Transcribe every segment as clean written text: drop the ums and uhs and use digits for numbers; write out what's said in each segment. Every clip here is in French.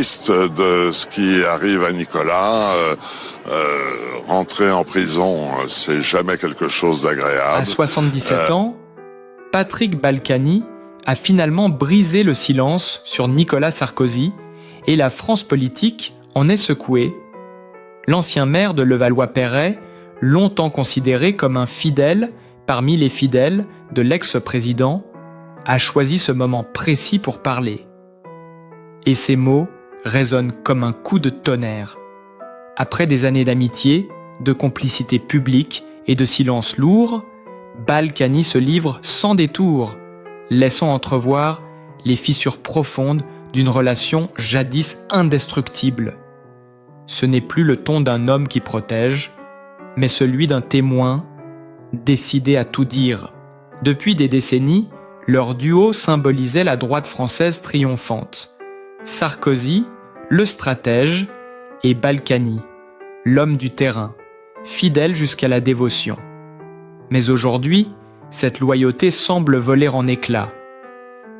triste de ce qui arrive à Nicolas. Rentrer en prison, c'est jamais quelque chose d'agréable. À 77 ans, Patrick Balkany a finalement brisé le silence sur Nicolas Sarkozy et la France politique en est secouée. L'ancien maire de Levallois-Perret, longtemps considéré comme un fidèle parmi les fidèles de l'ex-président, a choisi ce moment précis pour parler. Et ces mots résonnent comme un coup de tonnerre. Après des années d'amitié, de complicité publique et de silence lourd, Balkany se livre sans détour, laissant entrevoir les fissures profondes d'une relation jadis indestructible. Ce n'est plus le ton d'un homme qui protège, mais celui d'un témoin décidé à tout dire. Depuis des décennies, leur duo symbolisait la droite française triomphante. Sarkozy, le stratège, et Balkany, l'homme du terrain, fidèle jusqu'à la dévotion. Mais aujourd'hui, cette loyauté semble voler en éclats.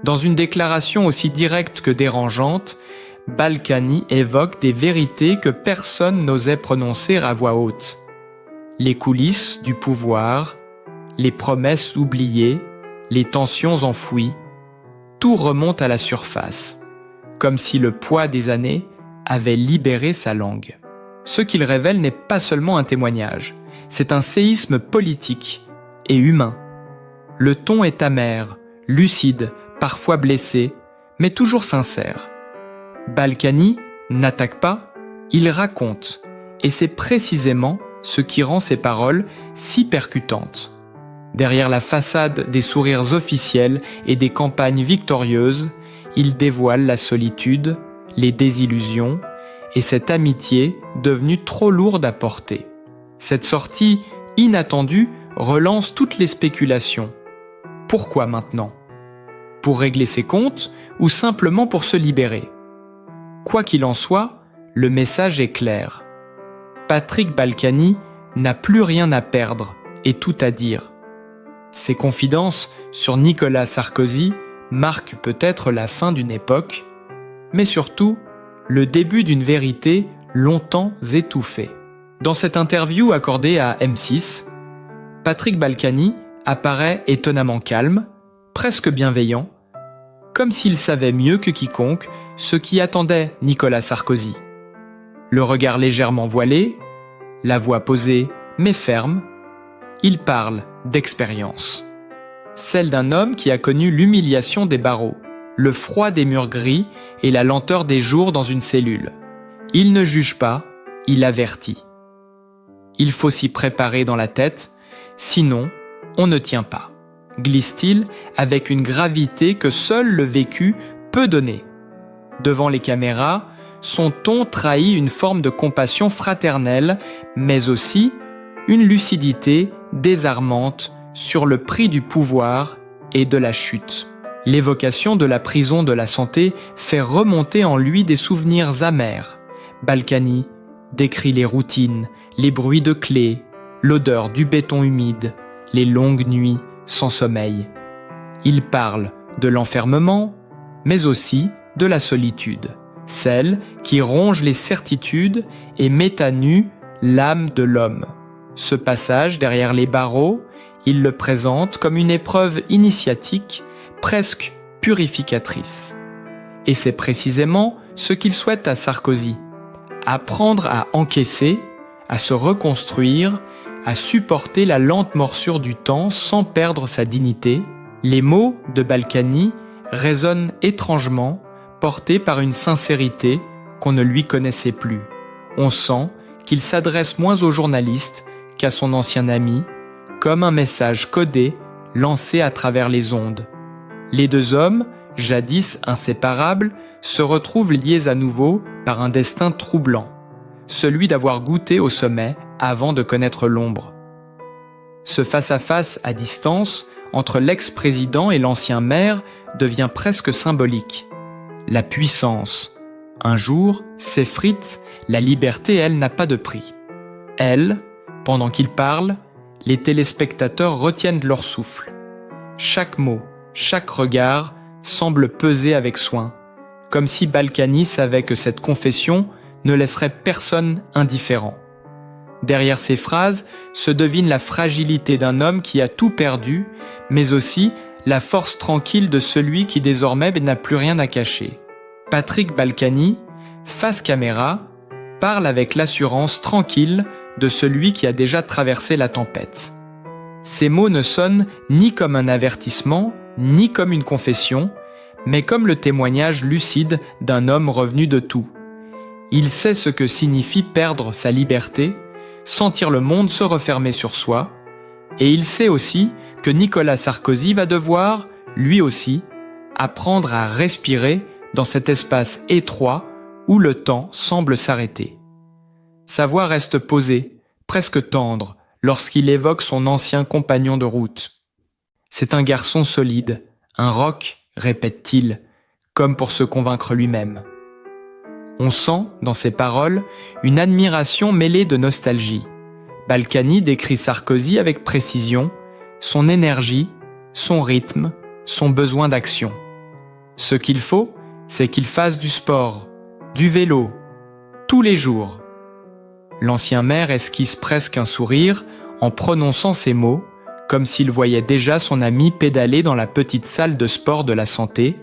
Dans une déclaration aussi directe que dérangeante, Balkany évoque des vérités que personne n'osait prononcer à voix haute. Les coulisses du pouvoir, les promesses oubliées, les tensions enfouies, tout remonte à la surface, comme si le poids des années avait libéré sa langue. Ce qu'il révèle n'est pas seulement un témoignage, c'est un séisme politique et humain. Le ton est amer, lucide, parfois blessé, mais toujours sincère. Balkany n'attaque pas, il raconte, et c'est précisément ce qui rend ses paroles si percutantes. Derrière la façade des sourires officiels et des campagnes victorieuses, il dévoile la solitude, les désillusions et cette amitié devenue trop lourde à porter. Cette sortie inattendue relance toutes les spéculations. Pourquoi maintenant ? Pour régler ses comptes ou simplement pour se libérer ? Quoi qu'il en soit, le message est clair. Patrick Balkany n'a plus rien à perdre et tout à dire. Ses confidences sur Nicolas Sarkozy marquent peut-être la fin d'une époque, mais surtout le début d'une vérité longtemps étouffée. Dans cette interview accordée à M6, Patrick Balkany apparaît étonnamment calme, presque bienveillant, comme s'il savait mieux que quiconque ce qui attendait Nicolas Sarkozy. Le regard légèrement voilé, la voix posée mais ferme, il parle d'expérience. Celle d'un homme qui a connu l'humiliation des barreaux, le froid des murs gris et la lenteur des jours dans une cellule. Il ne juge pas, il avertit. Il faut s'y préparer dans la tête, sinon on ne tient pas, glisse-t-il avec une gravité que seul le vécu peut donner. Devant les caméras, son ton trahit une forme de compassion fraternelle, mais aussi une lucidité désarmante sur le prix du pouvoir et de la chute. L'évocation de la prison de la santé fait remonter en lui des souvenirs amers. Balkany décrit les routines, les bruits de clés, l'odeur du béton humide, les longues nuits sans sommeil. Il parle de l'enfermement, mais aussi de la solitude, celle qui ronge les certitudes et met à nu l'âme de l'homme. Ce passage derrière les barreaux, il le présente comme une épreuve initiatique, presque purificatrice. Et c'est précisément ce qu'il souhaite à Sarkozy. Apprendre à encaisser, à se reconstruire, à supporter la lente morsure du temps sans perdre sa dignité. Les mots de Balkany résonnent étrangement, portés par une sincérité qu'on ne lui connaissait plus. On sent qu'il s'adresse moins aux journalistes qu'à son ancien ami, comme un message codé lancé à travers les ondes. Les deux hommes, jadis inséparables, se retrouvent liés à nouveau par un destin troublant, celui d'avoir goûté au sommet avant de connaître l'ombre. Ce face-à-face à distance entre l'ex-président et l'ancien maire devient presque symbolique. La puissance. Un jour, s'effrite, la liberté, elle, n'a pas de prix. Elle, pendant qu'il parle, les téléspectateurs retiennent leur souffle. Chaque mot, chaque regard semble peser avec soin, comme si Balkany savait que cette confession ne laisserait personne indifférent. Derrière ces phrases se devine la fragilité d'un homme qui a tout perdu, mais aussi la force tranquille de celui qui désormais n'a plus rien à cacher. Patrick Balkany, face caméra, parle avec l'assurance tranquille de celui qui a déjà traversé la tempête. Ces mots ne sonnent ni comme un avertissement, ni comme une confession, mais comme le témoignage lucide d'un homme revenu de tout. Il sait ce que signifie perdre sa liberté, sentir le monde se refermer sur soi, et il sait aussi que Nicolas Sarkozy va devoir, lui aussi, apprendre à respirer dans cet espace étroit où le temps semble s'arrêter. Sa voix reste posée, presque tendre, lorsqu'il évoque son ancien compagnon de route. C'est un garçon solide, un roc, répète-t-il, comme pour se convaincre lui-même. On sent, dans ses paroles, une admiration mêlée de nostalgie. Balkany décrit Sarkozy avec précision, son énergie, son rythme, son besoin d'action. Ce qu'il faut, c'est qu'il fasse du sport, du vélo, tous les jours. L'ancien maire esquisse presque un sourire en prononçant ces mots, comme s'il voyait déjà son ami pédaler dans la petite salle de sport de la santé,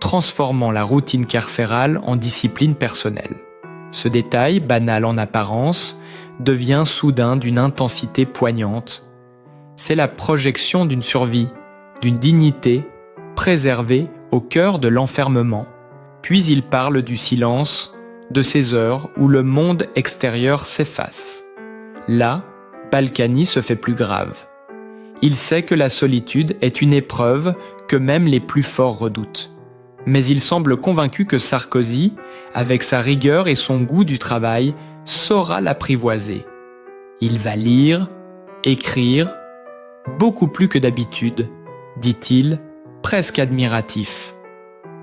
transformant la routine carcérale en discipline personnelle. Ce détail, banal en apparence, devient soudain d'une intensité poignante. C'est la projection d'une survie, d'une dignité, préservée au cœur de l'enfermement. Puis il parle du silence, de ces heures où le monde extérieur s'efface. Là, Balkany se fait plus grave. Il sait que la solitude est une épreuve que même les plus forts redoutent. Mais il semble convaincu que Sarkozy, avec sa rigueur et son goût du travail, saura l'apprivoiser. Il va lire, écrire, beaucoup plus que d'habitude, dit-il, presque admiratif.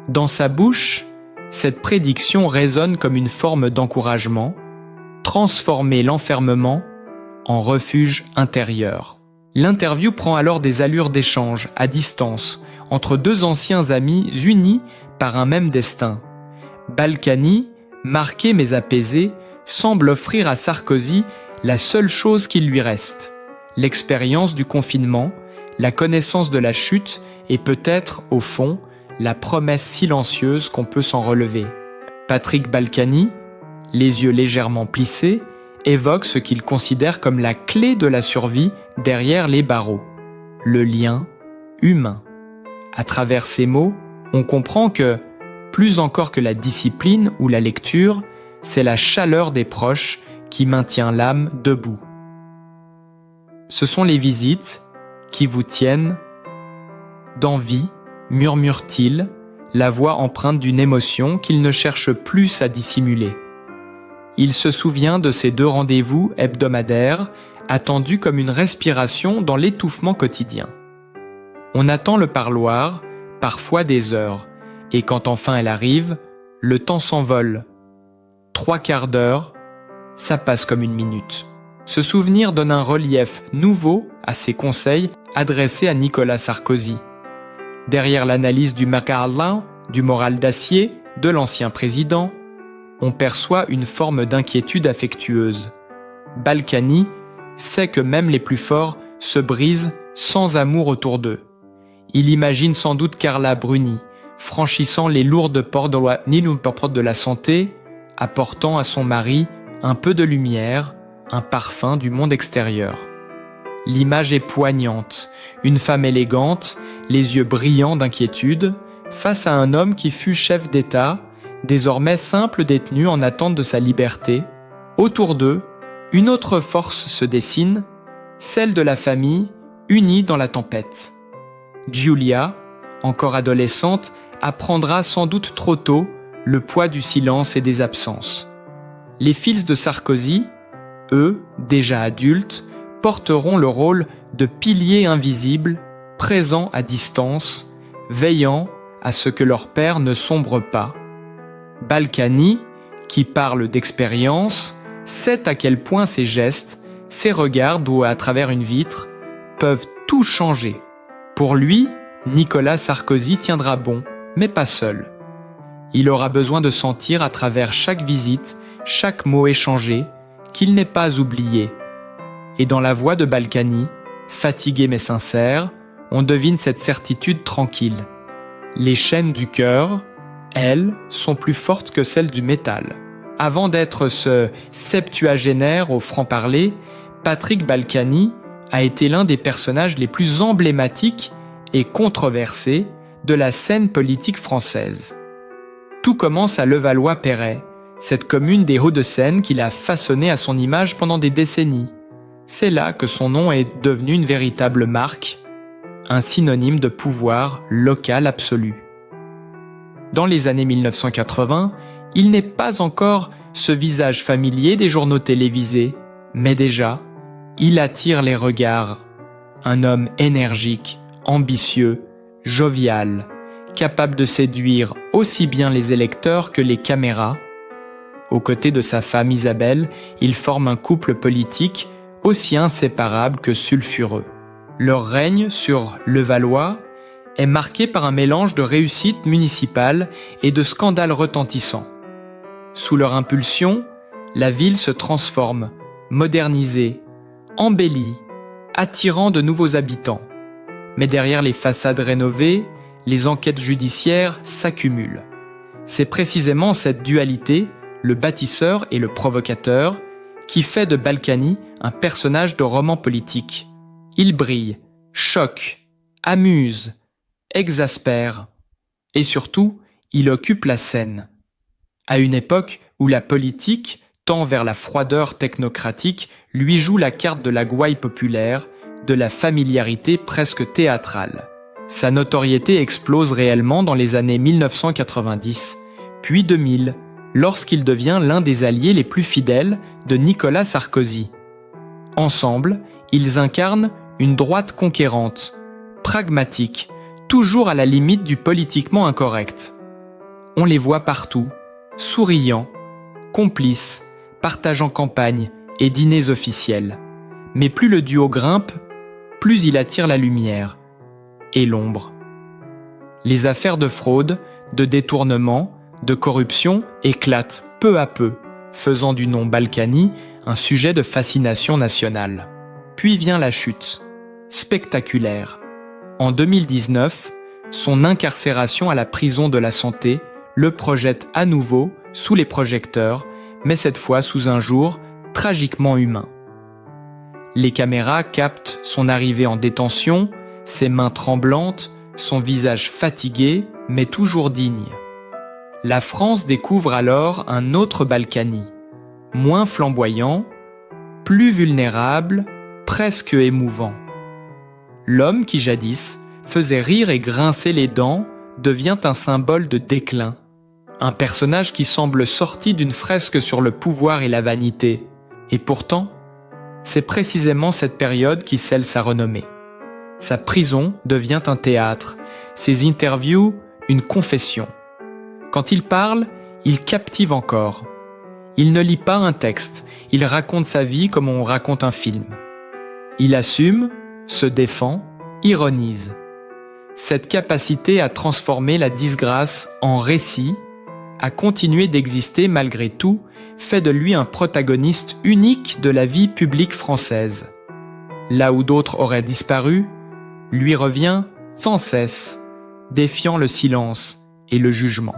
Dans sa bouche, cette prédiction résonne comme une forme d'encouragement, transformer l'enfermement en refuge intérieur. L'interview prend alors des allures d'échange, à distance, entre deux anciens amis unis par un même destin. Balkany, marqué mais apaisé, semble offrir à Sarkozy la seule chose qu'il lui reste, l'expérience du confinement, la connaissance de la chute et peut-être, au fond, la promesse silencieuse qu'on peut s'en relever. Patrick Balkany, les yeux légèrement plissés, évoque ce qu'il considère comme la clé de la survie derrière les barreaux, le lien humain. À travers ces mots, on comprend que, plus encore que la discipline ou la lecture, c'est la chaleur des proches qui maintient l'âme debout. Ce sont les visites qui vous tiennent d'envie, murmure-t-il, la voix empreinte d'une émotion qu'il ne cherche plus à dissimuler. Il se souvient de ces 2 rendez-vous hebdomadaires, attendus comme une respiration dans l'étouffement quotidien. On attend le parloir, parfois des heures, et quand enfin elle arrive, le temps s'envole. 3/4 d'heure, ça passe comme une minute. Ce souvenir donne un relief nouveau à ces conseils adressés à Nicolas Sarkozy. Derrière l'analyse du Machiavelin, du moral d'acier, de l'ancien président, on perçoit une forme d'inquiétude affectueuse. Balkany sait que même les plus forts se brisent sans amour autour d'eux. Il imagine sans doute Carla Bruni, franchissant les lourdes portes de la santé, apportant à son mari un peu de lumière, un parfum du monde extérieur. L'image est poignante, une femme élégante, les yeux brillants d'inquiétude, face à un homme qui fut chef d'État, désormais simple détenu en attente de sa liberté. Autour d'eux, une autre force se dessine, celle de la famille, unie dans la tempête. Giulia, encore adolescente, apprendra sans doute trop tôt le poids du silence et des absences. Les fils de Sarkozy, eux, déjà adultes, porteront le rôle de piliers invisibles, présents à distance, veillant à ce que leur père ne sombre pas. Balkany, qui parle d'expérience, sait à quel point ses gestes, ses regards d'où à travers une vitre, peuvent tout changer. Pour lui, Nicolas Sarkozy tiendra bon, mais pas seul. Il aura besoin de sentir à travers chaque visite, chaque mot échangé, qu'il n'est pas oublié. Et dans la voix de Balkany, fatiguée mais sincère, on devine cette certitude tranquille. Les chaînes du cœur, elles, sont plus fortes que celles du métal. Avant d'être ce septuagénaire au franc-parler, Patrick Balkany a été l'un des personnages les plus emblématiques et controversés de la scène politique française. Tout commence à Levallois-Perret, cette commune des Hauts-de-Seine qu'il a façonnée à son image pendant des décennies. C'est là que son nom est devenu une véritable marque, un synonyme de pouvoir local absolu. Dans les années 1980, il n'est pas encore ce visage familier des journaux télévisés, mais déjà, il attire les regards. Un homme énergique, ambitieux, jovial, capable de séduire aussi bien les électeurs que les caméras. Aux côtés de sa femme Isabelle, il forme un couple politique aussi inséparable que sulfureux. Leur règne sur Levallois est marqué par un mélange de réussite municipale et de scandales retentissants. Sous leur impulsion, la ville se transforme, modernisée, embellie, attirant de nouveaux habitants. Mais derrière les façades rénovées, les enquêtes judiciaires s'accumulent. C'est précisément cette dualité, le bâtisseur et le provocateur, qui fait de Balkany un personnage de roman politique. Il brille, choque, amuse, exaspère. Et surtout, il occupe la scène. À une époque où la politique tend vers la froideur technocratique, lui joue la carte de la gouaille populaire, de la familiarité presque théâtrale. Sa notoriété explose réellement dans les années 1990, puis 2000, lorsqu'il devient l'un des alliés les plus fidèles de Nicolas Sarkozy. Ensemble, ils incarnent une droite conquérante, pragmatique, toujours à la limite du politiquement incorrect. On les voit partout, souriants, complices, partageant campagne et dîners officiels. Mais plus le duo grimpe, plus il attire la lumière et l'ombre. Les affaires de fraude, de détournement, de corruption éclatent peu à peu, faisant du nom Balkany un sujet de fascination nationale. Puis vient la chute, spectaculaire. En 2019, son incarcération à la prison de la Santé le projette à nouveau sous les projecteurs, mais cette fois sous un jour tragiquement humain. Les caméras captent son arrivée en détention, ses mains tremblantes, son visage fatigué, mais toujours digne. La France découvre alors un autre Balkany, moins flamboyant, plus vulnérable, presque émouvant. L'homme qui jadis faisait rire et grincer les dents devient un symbole de déclin. Un personnage qui semble sorti d'une fresque sur le pouvoir et la vanité. Et pourtant, c'est précisément cette période qui scelle sa renommée. Sa prison devient un théâtre, ses interviews une confession. Quand il parle, il captive encore. Il ne lit pas un texte, il raconte sa vie comme on raconte un film. Il assume, se défend, ironise. Cette capacité à transformer la disgrâce en récit, à continuer d'exister malgré tout, fait de lui un protagoniste unique de la vie publique française. Là où d'autres auraient disparu, lui revient sans cesse, défiant le silence et le jugement.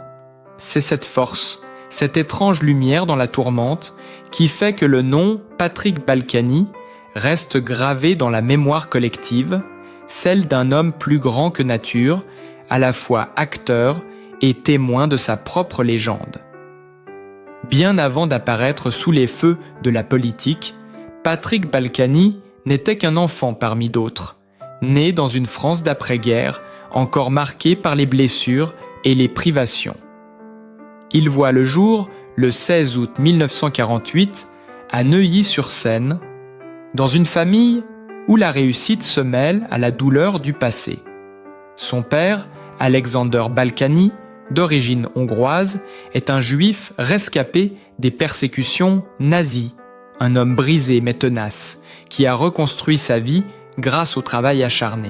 C'est cette force, cette étrange lumière dans la tourmente, qui fait que le nom Patrick Balkany reste gravé dans la mémoire collective, celle d'un homme plus grand que nature, à la fois acteur et témoin de sa propre légende. Bien avant d'apparaître sous les feux de la politique, Patrick Balkany n'était qu'un enfant parmi d'autres, né dans une France d'après-guerre encore marquée par les blessures et les privations. Il voit le jour le 16 août 1948 à Neuilly-sur-Seine, dans une famille où la réussite se mêle à la douleur du passé. Son père, Alexander Balkany, d'origine hongroise, est un juif rescapé des persécutions nazies, un homme brisé mais tenace, qui a reconstruit sa vie grâce au travail acharné.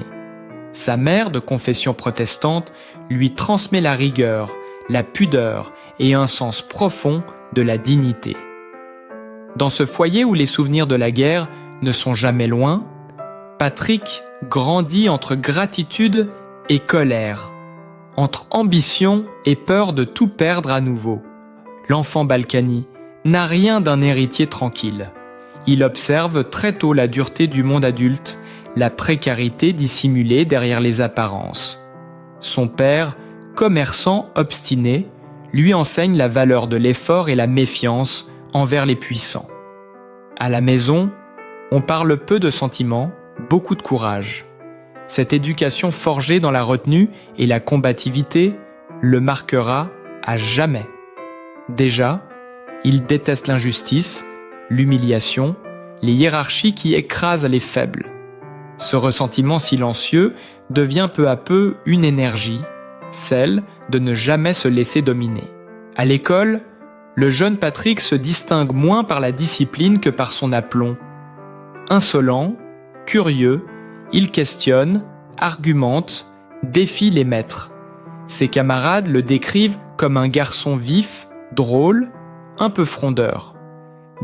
Sa mère, de confession protestante, lui transmet la rigueur, la pudeur et un sens profond de la dignité. Dans ce foyer où les souvenirs de la guerre ne sont jamais loin, Patrick grandit entre gratitude et colère, entre ambition et peur de tout perdre à nouveau. L'enfant Balkany n'a rien d'un héritier tranquille. Il observe très tôt la dureté du monde adulte, la précarité dissimulée derrière les apparences. Son père, commerçant obstiné, lui enseigne la valeur de l'effort et la méfiance envers les puissants. À la maison, on parle peu de sentiments, beaucoup de courage. Cette éducation forgée dans la retenue et la combativité le marquera à jamais. Déjà, il déteste l'injustice, l'humiliation, les hiérarchies qui écrasent les faibles. Ce ressentiment silencieux devient peu à peu une énergie, celle de ne jamais se laisser dominer. À l'école, le jeune Patrick se distingue moins par la discipline que par son aplomb. Insolent, curieux, il questionne, argumente, défie les maîtres. Ses camarades le décrivent comme un garçon vif, drôle, un peu frondeur.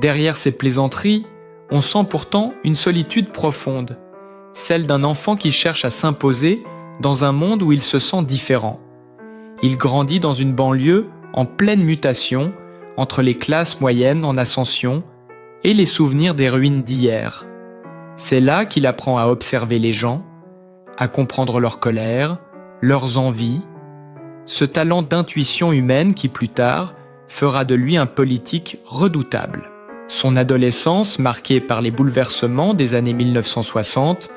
Derrière ses plaisanteries, on sent pourtant une solitude profonde, celle d'un enfant qui cherche à s'imposer dans un monde où il se sent différent. Il grandit dans une banlieue en pleine mutation entre les classes moyennes en ascension et les souvenirs des ruines d'hier. C'est là qu'il apprend à observer les gens, à comprendre leur colère, leurs envies, ce talent d'intuition humaine qui plus tard fera de lui un politique redoutable. Son adolescence, marquée par les bouleversements des années 1960,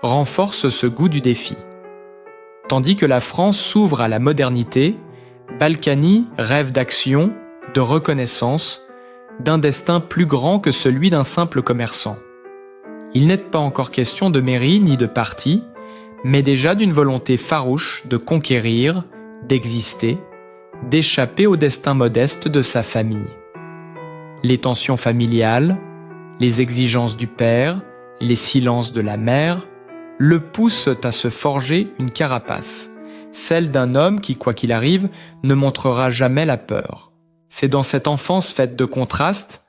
renforce ce goût du défi. Tandis que la France s'ouvre à la modernité, Balkany rêve d'action, de reconnaissance, d'un destin plus grand que celui d'un simple commerçant. Il n'est pas encore question de mairie ni de parti, mais déjà d'une volonté farouche de conquérir, d'exister, d'échapper au destin modeste de sa famille. Les tensions familiales, les exigences du père, les silences de la mère, le poussent à se forger une carapace, celle d'un homme qui, quoi qu'il arrive, ne montrera jamais la peur. C'est dans cette enfance faite de contrastes,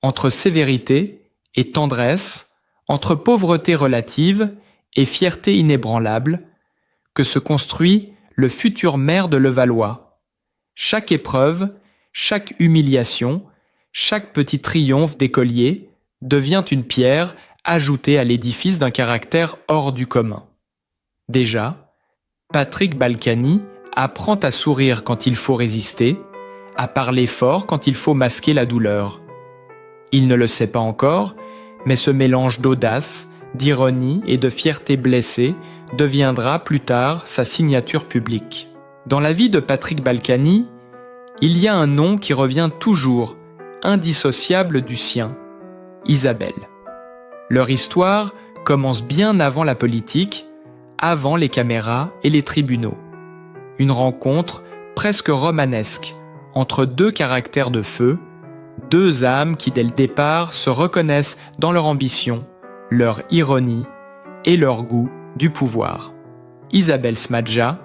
entre sévérité et tendresse, entre pauvreté relative et fierté inébranlable, que se construit le futur maire de Levallois. Chaque épreuve, chaque humiliation, chaque petit triomphe d'écolier devient une pierre ajoutée à l'édifice d'un caractère hors du commun. Déjà, Patrick Balkany apprend à sourire quand il faut résister, à parler fort quand il faut masquer la douleur. Il ne le sait pas encore, mais ce mélange d'audace, d'ironie et de fierté blessée deviendra plus tard sa signature publique. Dans la vie de Patrick Balkany, il y a un nom qui revient toujours, indissociable du sien, Isabelle. Leur histoire commence bien avant la politique, avant les caméras et les tribunaux. Une rencontre presque romanesque entre deux caractères de feu, deux âmes qui dès le départ se reconnaissent dans leur ambition, leur ironie et leur goût du pouvoir. Isabelle Smadja,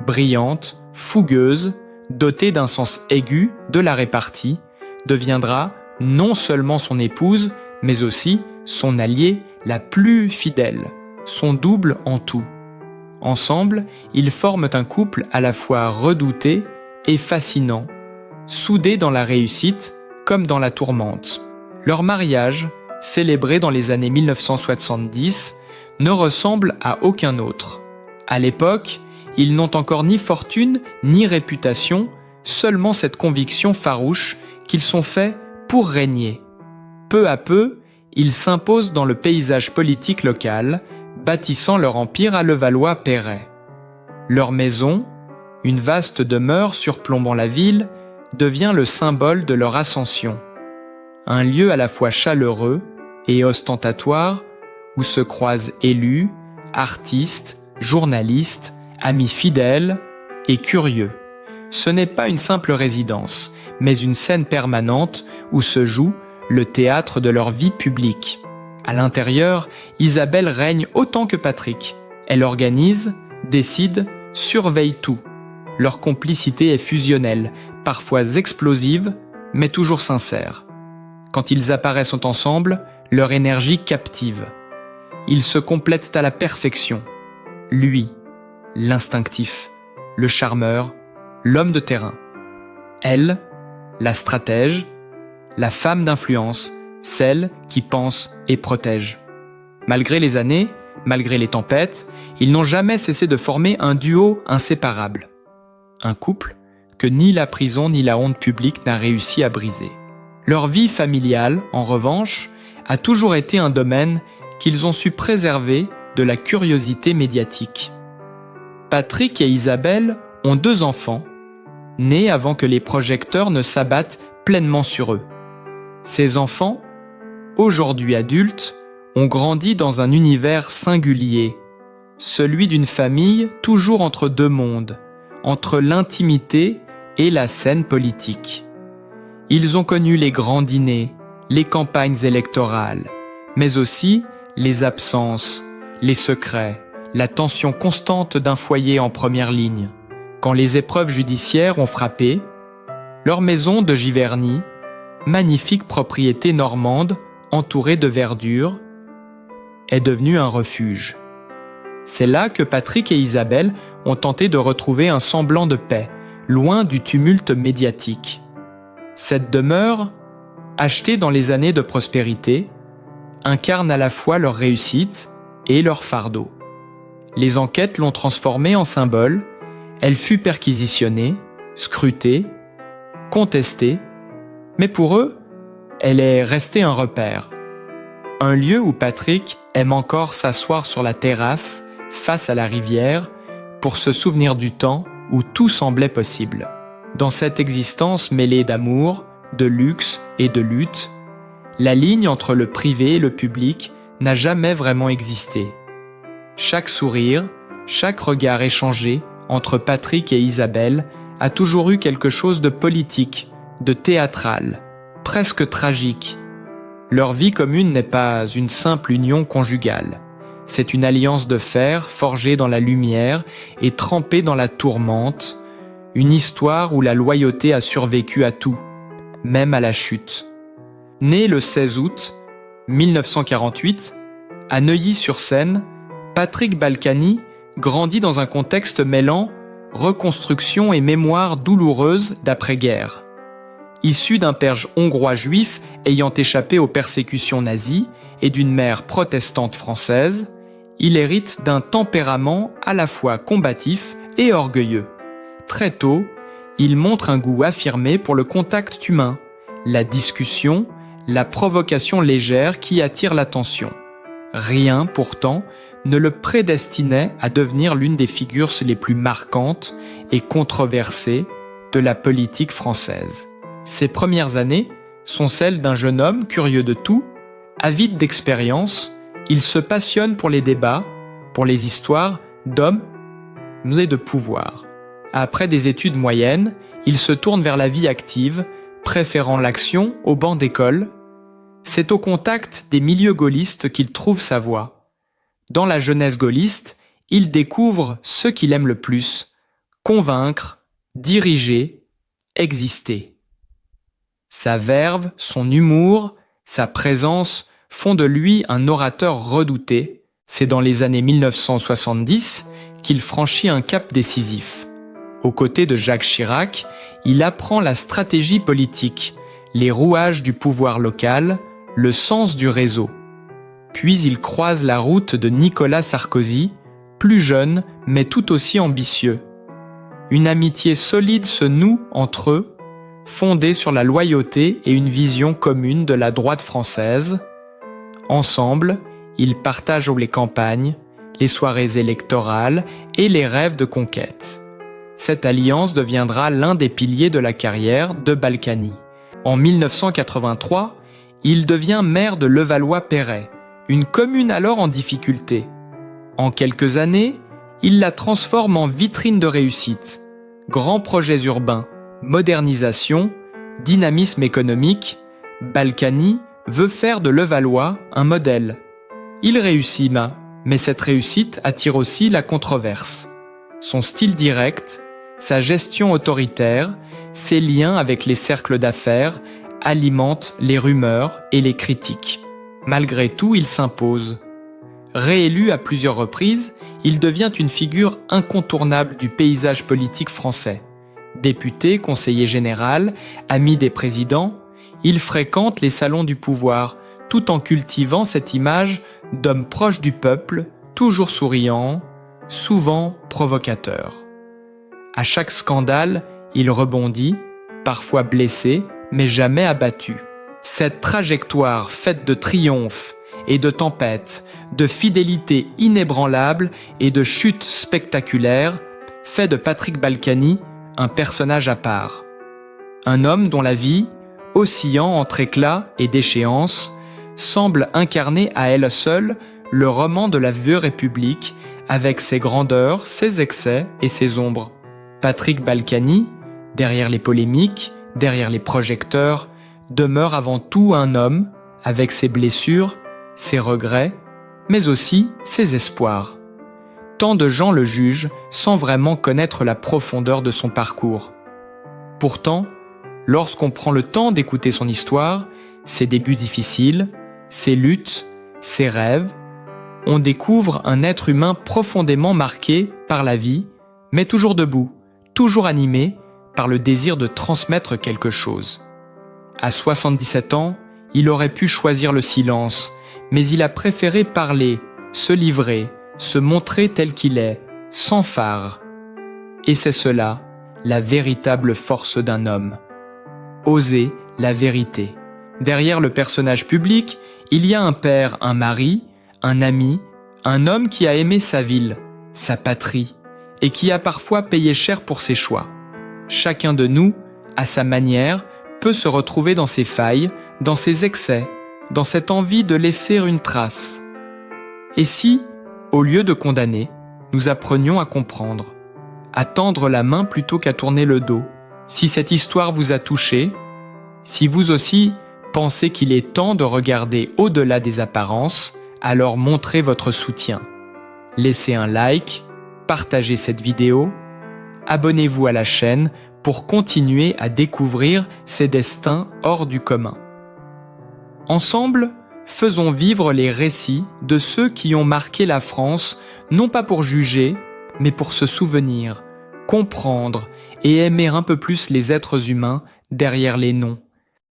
brillante, fougueuse, dotée d'un sens aigu de la répartie, deviendra non seulement son épouse, mais aussi son alliée la plus fidèle, son double en tout. Ensemble, ils forment un couple à la fois redouté et fascinant, soudés dans la réussite comme dans la tourmente. Leur mariage, célébré dans les années 1970, ne ressemble à aucun autre. À l'époque, ils n'ont encore ni fortune ni réputation, seulement cette conviction farouche qu'ils sont faits pour régner. Peu à peu, ils s'imposent dans le paysage politique local, bâtissant leur empire à Levallois-Perret. Leur maison, une vaste demeure surplombant la ville, devient le symbole de leur ascension. Un lieu à la fois chaleureux et ostentatoire où se croisent élus, artistes, journalistes, amis fidèles et curieux. Ce n'est pas une simple résidence, mais une scène permanente où se joue le théâtre de leur vie publique. À l'intérieur, Isabelle règne autant que Patrick. Elle organise, décide, surveille tout. leur complicité est fusionnelle, parfois explosive, mais toujours sincère. Quand ils apparaissent ensemble, leur énergie captive. Ils se complètent à la perfection. Lui, l'instinctif, le charmeur, l'homme de terrain. Elle, la stratège, la femme d'influence, celle qui pense et protège. Malgré les années, malgré les tempêtes, ils n'ont jamais cessé de former un duo inséparable. Un couple que ni la prison ni la honte publique n'a réussi à briser. Leur vie familiale, en revanche, a toujours été un domaine qu'ils ont su préserver de la curiosité médiatique. Patrick et Isabelle ont 2 enfants, nés avant que les projecteurs ne s'abattent pleinement sur eux. Ces enfants, aujourd'hui adultes, ont grandi dans un univers singulier, celui d'une famille toujours entre 2 mondes, entre l'intimité et la scène politique. Ils ont connu les grands dîners, les campagnes électorales, mais aussi les absences, les secrets, la tension constante d'un foyer en première ligne. Quand les épreuves judiciaires ont frappé, leur maison de Giverny, magnifique propriété normande entourée de verdure, est devenue un refuge. C'est là que Patrick et Isabelle ont tenté de retrouver un semblant de paix, loin du tumulte médiatique. Cette demeure, achetée dans les années de prospérité, incarne à la fois leur réussite et leur fardeau. Les enquêtes l'ont transformée en symbole, elle fut perquisitionnée, scrutée, contestée, mais pour eux, elle est restée un repère. Un lieu où Patrick aime encore s'asseoir sur la terrasse, face à la rivière, pour se souvenir du temps où tout semblait possible. Dans cette existence mêlée d'amour, de luxe et de lutte, la ligne entre le privé et le public n'a jamais vraiment existé. Chaque sourire, chaque regard échangé entre Patrick et Isabelle a toujours eu quelque chose de politique, de théâtral, presque tragique. Leur vie commune n'est pas une simple union conjugale. C'est une alliance de fer forgée dans la lumière et trempée dans la tourmente, une histoire où la loyauté a survécu à tout, même à la chute. Né le 16 août 1948, à Neuilly-sur-Seine, Patrick Balkany grandit dans un contexte mêlant reconstruction et mémoire douloureuse d'après-guerre. Issu d'un père hongrois juif ayant échappé aux persécutions nazies et d'une mère protestante française, il hérite d'un tempérament à la fois combatif et orgueilleux. Très tôt, il montre un goût affirmé pour le contact humain, la discussion, la provocation légère qui attire l'attention. Rien, pourtant, ne le prédestinait à devenir l'une des figures les plus marquantes et controversées de la politique française. Ses premières années sont celles d'un jeune homme curieux de tout, avide d'expérience. Il se passionne pour les débats, pour les histoires d'hommes et de pouvoir. Après des études moyennes, il se tourne vers la vie active, préférant l'action au banc d'école. C'est au contact des milieux gaullistes qu'il trouve sa voie. Dans la jeunesse gaulliste, il découvre ce qu'il aime le plus: convaincre, diriger, exister. Sa verve, son humour, sa présence font de lui un orateur redouté. C'est dans les années 1970 qu'il franchit un cap décisif. Aux côtés de Jacques Chirac, il apprend la stratégie politique, les rouages du pouvoir local, le sens du réseau. Puis il croise la route de Nicolas Sarkozy, plus jeune mais tout aussi ambitieux. Une amitié solide se noue entre eux, fondée sur la loyauté et une vision commune de la droite française. Ensemble, ils partagent les campagnes, les soirées électorales et les rêves de conquête. Cette alliance deviendra l'un des piliers de la carrière de Balkany. En 1983, il devient maire de Levallois-Perret, une commune alors en difficulté. En quelques années, il la transforme en vitrine de réussite. Grands projets urbains, modernisation, dynamisme économique, Balkany veut faire de Levallois un modèle. Il réussit, mais cette réussite attire aussi la controverse. Son style direct, sa gestion autoritaire, ses liens avec les cercles d'affaires alimentent les rumeurs et les critiques. Malgré tout, il s'impose. Réélu à plusieurs reprises, il devient une figure incontournable du paysage politique français. Député, conseiller général, ami des présidents, il fréquente les salons du pouvoir, tout en cultivant cette image d'homme proche du peuple, toujours souriant, souvent provocateur. À chaque scandale, il rebondit, parfois blessé, mais jamais abattu. Cette trajectoire faite de triomphes et de tempêtes, de fidélité inébranlable et de chutes spectaculaires, fait de Patrick Balkany un personnage à part. Un homme dont la vie, oscillant entre éclats et déchéances, semble incarner à elle seule le roman de la Vieux République avec ses grandeurs, ses excès et ses ombres. Patrick Balkany, derrière les polémiques, derrière les projecteurs, demeure avant tout un homme avec ses blessures, ses regrets, mais aussi ses espoirs. Tant de gens le jugent sans vraiment connaître la profondeur de son parcours. Pourtant, lorsqu'on prend le temps d'écouter son histoire, ses débuts difficiles, ses luttes, ses rêves, on découvre un être humain profondément marqué par la vie, mais toujours debout, toujours animé par le désir de transmettre quelque chose. À 77 ans, il aurait pu choisir le silence, mais il a préféré parler, se livrer, se montrer tel qu'il est, sans fard. Et c'est cela, la véritable force d'un homme. Oser la vérité. Derrière le personnage public, il y a un père, un mari, un ami, un homme qui a aimé sa ville, sa patrie, et qui a parfois payé cher pour ses choix. Chacun de nous, à sa manière, peut se retrouver dans ses failles, dans ses excès, dans cette envie de laisser une trace. Et si, au lieu de condamner, nous apprenions à comprendre, à tendre la main plutôt qu'à tourner le dos? Si cette histoire vous a touché, si vous aussi pensez qu'il est temps de regarder au-delà des apparences, alors montrez votre soutien. Laissez un like, partagez cette vidéo, abonnez-vous à la chaîne pour continuer à découvrir ces destins hors du commun. Ensemble, faisons vivre les récits de ceux qui ont marqué la France, non pas pour juger, mais pour se souvenir, comprendre et aimer un peu plus les êtres humains derrière les noms.